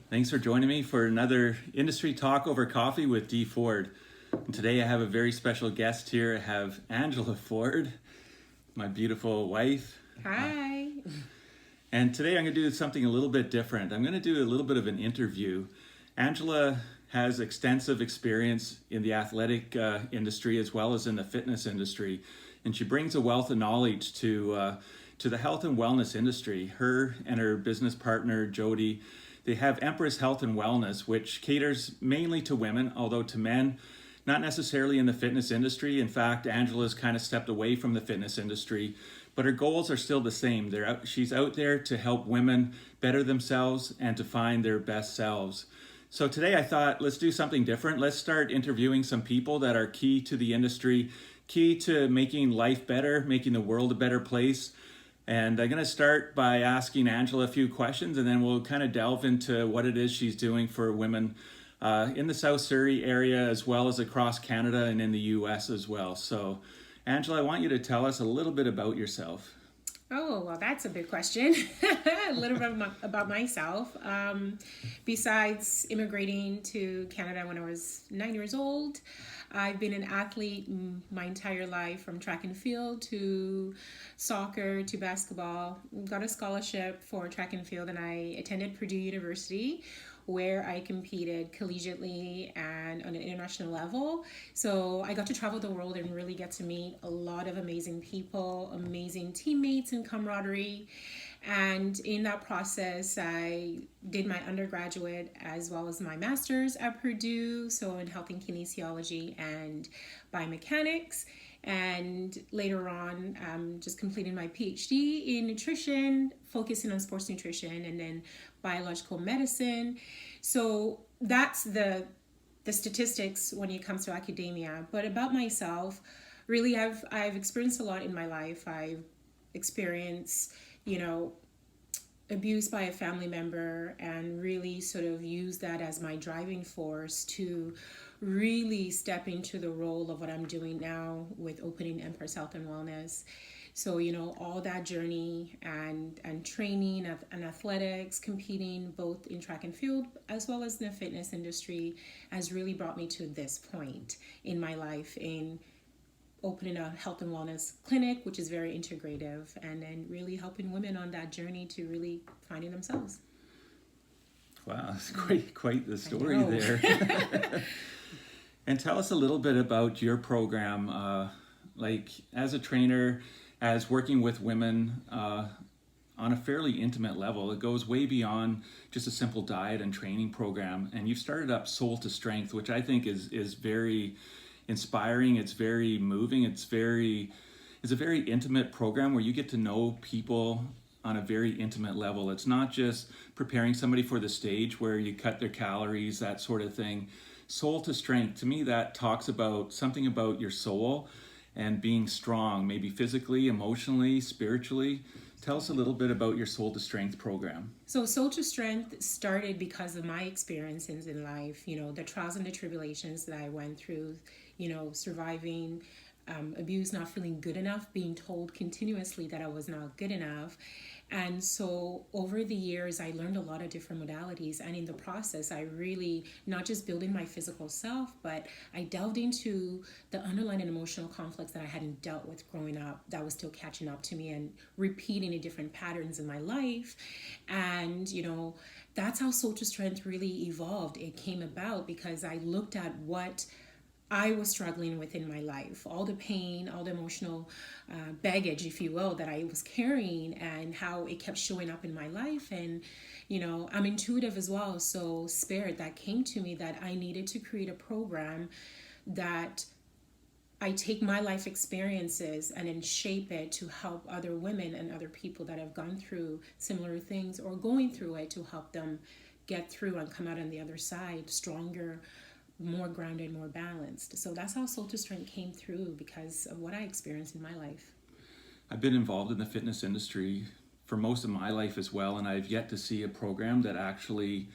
Thanks for joining me for another industry talk over coffee with Dee Ford. And today I have a very special guest here. I have Angela Ford, my beautiful wife. Hi. And today I'm going to do something a little bit different. I'm going to do a little bit of an interview. Angela has extensive experience in the athletic industry as well as in the fitness industry. And she brings a wealth of knowledge to the health and wellness industry. Her and her business partner, Jody, they have Empress Health and Wellness, which caters mainly to women, although to men, not necessarily in the fitness industry. In fact, Angela's kind of stepped away from the fitness industry, but her goals are still the same. She's out there to help women better themselves and to find their best selves. So today I thought, let's do something different. Let's start interviewing some people that are key to the industry, key to making life better, making the world a better place. And I'm going to start by asking Angela a few questions, and then we'll kind of delve into what it is she's doing for women in the South Surrey area, as well as across Canada and in the US as well. So, Angela, I want you to tell us a little bit about yourself. Oh, well, that's a big question. A little bit about myself. Besides immigrating to Canada when I was 9 years old, I've been an athlete my entire life, from track and field to soccer to basketball. Got a scholarship for track and field, and I attended Purdue University, where I competed collegiately and on an international level. So I got to travel the world and really get to meet a lot of amazing people, amazing teammates and camaraderie. And in that process, I did my undergraduate as well as my master's at Purdue, so in health and kinesiology and biomechanics. And later on, just completed my PhD in nutrition, focusing on sports nutrition and then biological medicine. So that's the statistics when it comes to academia. But about myself, really, I've experienced a lot in my life. I've experienced, abused by a family member, and really sort of used that as my driving force to really step into the role of what I'm doing now with opening Empress Health and Wellness. So, all that journey and training and athletics, competing both in track and field as well as in the fitness industry, has really brought me to this point in my life in opening a health and wellness clinic, which is very integrative, and then really helping women on that journey to really finding themselves. Wow, that's quite the story there. And tell us a little bit about your program, like as a trainer, as working with women on a fairly intimate level. It goes way beyond just a simple diet and training program. And you've started up Soul to Strength, which I think is very inspiring. It's very moving. It's a very intimate program where you get to know people on a very intimate level. It's not just preparing somebody for the stage where you cut their calories, that sort of thing. Soul to Strength, to me, that talks about something about your soul and being strong, maybe physically, emotionally, spiritually. Tell us a little bit about your Soul to Strength program. So Soul to Strength started because of my experiences in life, the trials and the tribulations that I went through, surviving abuse, not feeling good enough, being told continuously that I was not good enough. And so over the years, I learned a lot of different modalities. And in the process, I really, not just building my physical self, but I delved into the underlying emotional conflicts that I hadn't dealt with growing up, that was still catching up to me and repeating in different patterns in my life. And, that's how Soul to Strength really evolved. It came about because I looked at what I was struggling with in my life, all the pain, all the emotional baggage, if you will, that I was carrying, and how it kept showing up in my life. And, I'm intuitive as well. So spirit, that came to me that I needed to create a program that I take my life experiences and then shape it to help other women and other people that have gone through similar things or going through it, to help them get through and come out on the other side stronger, more grounded, more balanced. So that's how Soul to Strength came through, because of what I experienced in my life. I've been involved in the fitness industry for most of my life as well, and I've yet to see a program that actually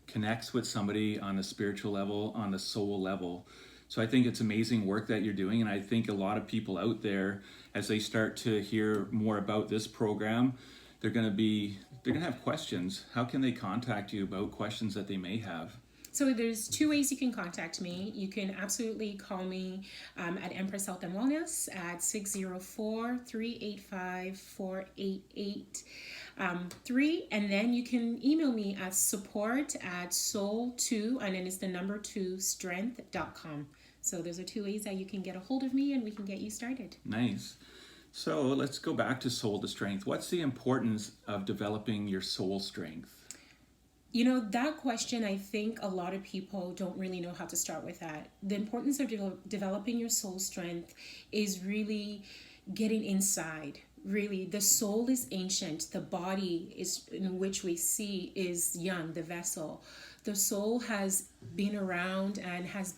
connects with somebody on a spiritual level, on the soul level. So I think it's amazing work that you're doing, and I think a lot of people out there, as they start to hear more about this program, they're going to be they're going to have questions. How can they contact you about questions that they may have? So there's two ways you can contact me. You can absolutely call me at Empress Health and Wellness at 604-385-4883. And then you can email me at support@soul2, and then it's the number 2 strength.com. So those are two ways that you can get a hold of me and we can get you started. Nice. So let's go back to soul to strength. What's the importance of developing your soul strength? You know, that question, I think a lot of people don't really know how to start with that. The importance of developing your soul strength is really getting inside. Really, the soul is ancient. The body is in which we see is young, the vessel. The soul has been around and has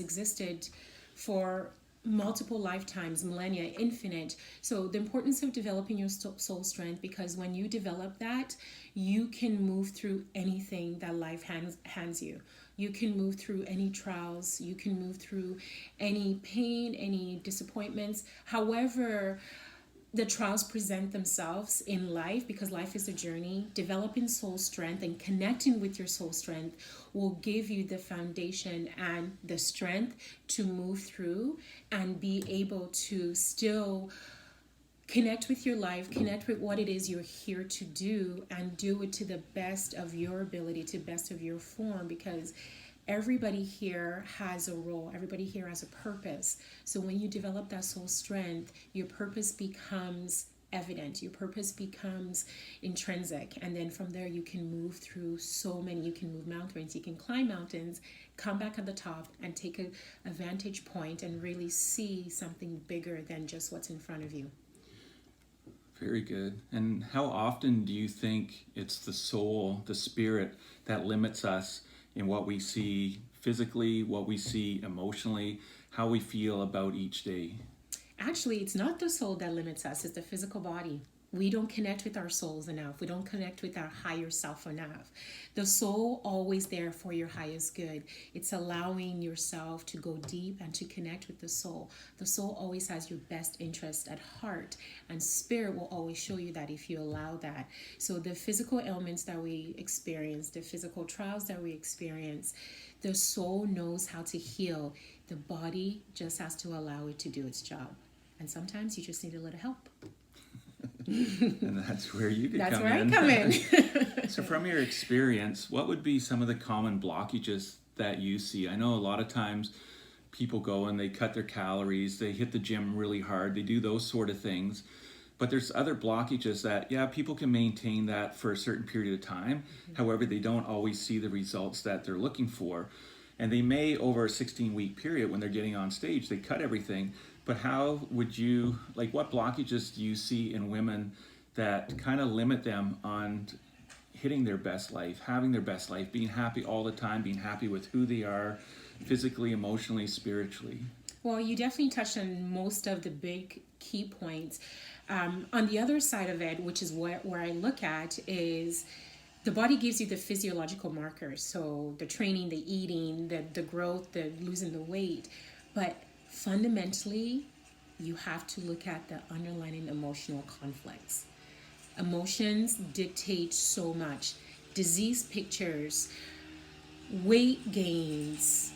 existed for multiple lifetimes, millennia, infinite. So the importance of developing your soul strength, because when you develop that, you can move through anything that life hands you. You can move through any trials, you can move through any pain, any disappointments. However the trials present themselves in life, because life is a journey, developing soul strength and connecting with your soul strength will give you the foundation and the strength to move through and be able to still connect with your life, connect with what it is you're here to do, and do it to the best of your ability, to the best of your form, because everybody here has a role. Everybody here has a purpose. So when you develop that soul strength, your purpose becomes evident. Your purpose becomes intrinsic. And then from there, you can move through so many. You can move mountains. You can climb mountains, come back at the top and take a vantage point and really see something bigger than just what's in front of you. Very good. And how often do you think it's the soul, the spirit, that limits us in what we see physically, what we see emotionally, how we feel about each day? Actually, it's not the soul that limits us, it's the physical body. We don't connect with our souls enough. We don't connect with our higher self enough. The soul always there for your highest good. It's allowing yourself to go deep and to connect with the soul. The soul always has your best interest at heart, and spirit will always show you that if you allow that. So the physical ailments that we experience, the physical trials that we experience, the soul knows how to heal. The body just has to allow it to do its job. And sometimes you just need a little help. And that's where you That's come where in. I come in. So from your experience, what would be some of the common blockages that you see? I know a lot of times people go and they cut their calories, they hit the gym really hard, they do those sort of things. But there's other blockages that, yeah, people can maintain that for a certain period of time. However, they don't always see the results that they're looking for. And they may, over a 16-week period, when they're getting on stage, they cut everything. But how would you, like, what blockages do you see in women that kind of limit them on hitting their best life, having their best life, being happy all the time, being happy with who they are, physically, emotionally, spiritually? Well, you definitely touched on most of the big key points. On the other side of it, which is where I look at, is the body gives you the physiological markers. So the training, the eating, the growth, the losing the weight. But fundamentally, you have to look at the underlying emotional conflicts. Emotions dictate so much. Disease pictures, weight gains,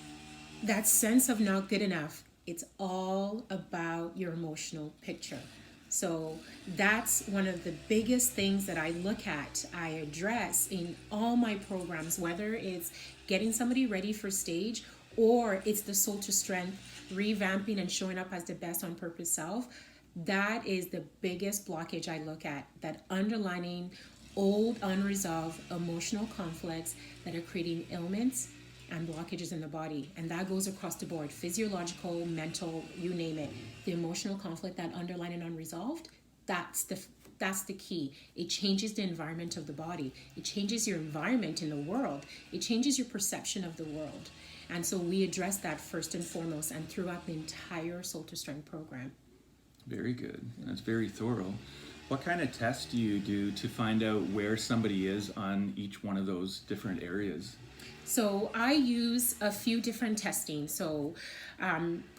that sense of not good enough. It's all about your emotional picture. So that's one of the biggest things that I look at, I address in all my programs, whether it's getting somebody ready for stage or it's the soul to strength, revamping and showing up as the best on purpose self. That is the biggest blockage I look at, that underlining old unresolved emotional conflicts that are creating ailments and blockages in the body. And that goes across the board, physiological, mental, you name it. The emotional conflict, that underlying and unresolved, that's the key. It changes the environment of the body. It changes your environment in the world. It changes your perception of the world. And so we address that first and foremost and throughout the entire Soul to Strength program. Very good. That's very thorough. What kind of tests do you do to find out where somebody is on each one of those different areas? So I use a few different testing. So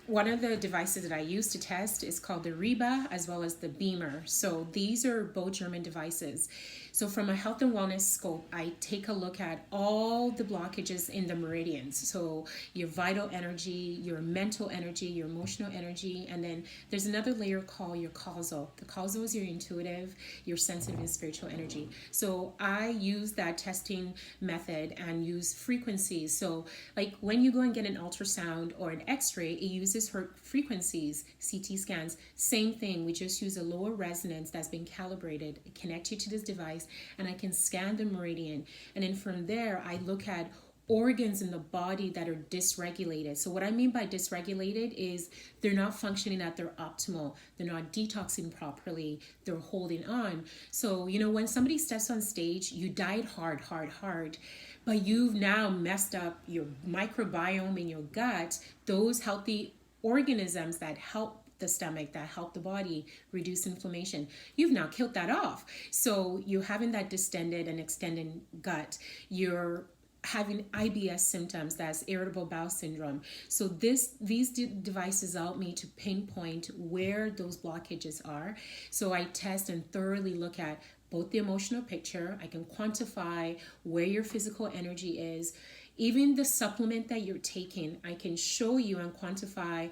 one of the devices that I use to test is called the Reba as well as the Beamer. So these are both German devices. So from a health and wellness scope, I take a look at all the blockages in the meridians. So your vital energy, your mental energy, your emotional energy, and then there's another layer called your causal. The causal is your intuitive, your sensitive and spiritual energy. So I use that testing method and use frequencies. So like when you go and get an ultrasound or an x-ray, it uses her frequencies. CT scans, same thing. We just use a lower resonance that's been calibrated, connect you to this device, and I can scan the meridian. And then from there, I look at organs in the body that are dysregulated. So what I mean by dysregulated is they're not functioning at their optimal. They're not detoxing properly. They're holding on. So, you know, when somebody steps on stage, you diet hard, but you've now messed up your microbiome in your gut, those healthy organisms that help the stomach, that help the body reduce inflammation. You've now killed that off. So you're having that distended and extended gut. You're having IBS symptoms, that's irritable bowel syndrome. So these devices help me to pinpoint where those blockages are. So I test and thoroughly look at both the emotional picture. I can quantify where your physical energy is. Even the supplement that you're taking, I can show you and quantify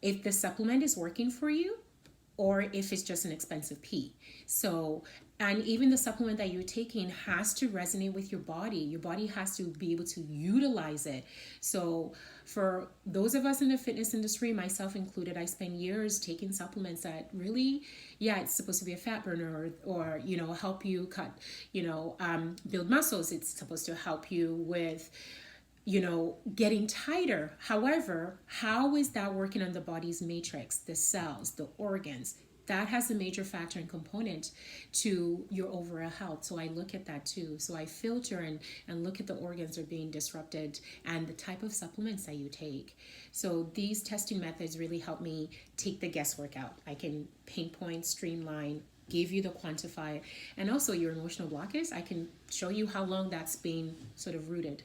if the supplement is working for you or if it's just an expensive pee. So, and even the supplement that you're taking has to resonate with your body. Your body has to be able to utilize it. So for those of us in the fitness industry, myself included, I spent years taking supplements that really, yeah, it's supposed to be a fat burner or you know, help you cut, build muscles. It's supposed to help you with, getting tighter. However, how is that working on the body's matrix, the cells, the organs? That has a major factor and component to your overall health. So I look at that too. So I filter and look at the organs that are being disrupted and the type of supplements that you take. So these testing methods really help me take the guesswork out. I can pinpoint, streamline, give you the quantify, and also your emotional blockage. I can show you how long that's been sort of rooted.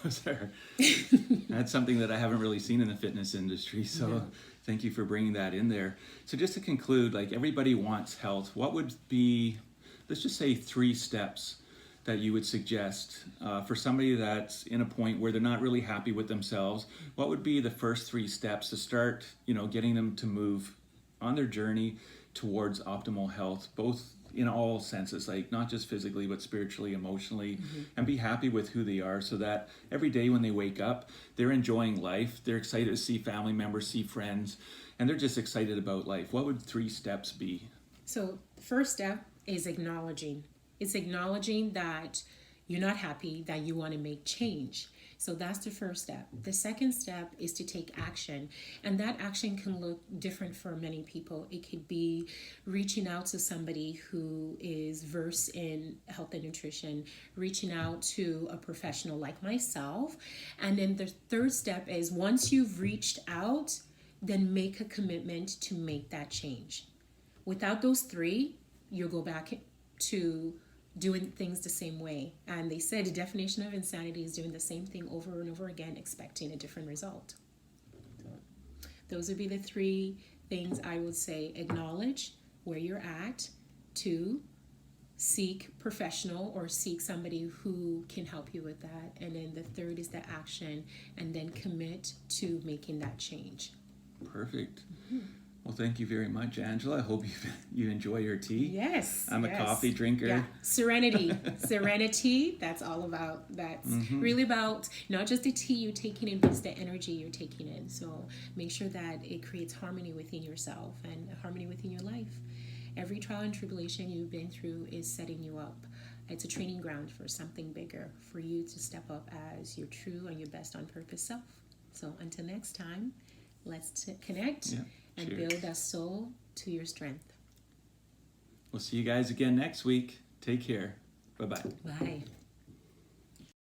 That's something that I haven't really seen in the fitness industry. So no. Thank you for bringing that in there. So just to conclude, like everybody wants health. What would be, let's just say 3 steps that you would suggest for somebody that's in a point where they're not really happy with themselves? What would be the first 3 steps to start, getting them to move on their journey towards optimal health, both in all senses, like not just physically, but spiritually, emotionally, and be happy with who they are so that every day when they wake up, they're enjoying life. They're excited to see family members, see friends, and they're just excited about life. What would 3 steps be? So the first step is acknowledging. It's acknowledging that you're not happy, that you want to make change. So that's the first step. The second step is to take action. And that action can look different for many people. It could be reaching out to somebody who is versed in health and nutrition, reaching out to a professional like myself. And then the third step is once you've reached out, then make a commitment to make that change. Without those 3, you'll go back to doing things the same way. And they said the definition of insanity is doing the same thing over and over again, expecting a different result. So those would be the 3 things I would say. Acknowledge where you're at. 2, seek professional or seek somebody who can help you with that. And then the third is the action, and then commit to making that change. Perfect. Well, thank you very much, Angela. I hope you enjoy your tea. Yes. I'm a coffee drinker. Yeah. Serenity, that's all about. That's really about not just the tea you're taking in, but it's the energy you're taking in. So make sure that it creates harmony within yourself and harmony within your life. Every trial and tribulation you've been through is setting you up. It's a training ground for something bigger, for you to step up as your true and your best on purpose self. So until next time, let's connect. Yeah. And cheers. Build that soul to your strength. We'll see you guys again next week. Take care. Bye-bye. Bye.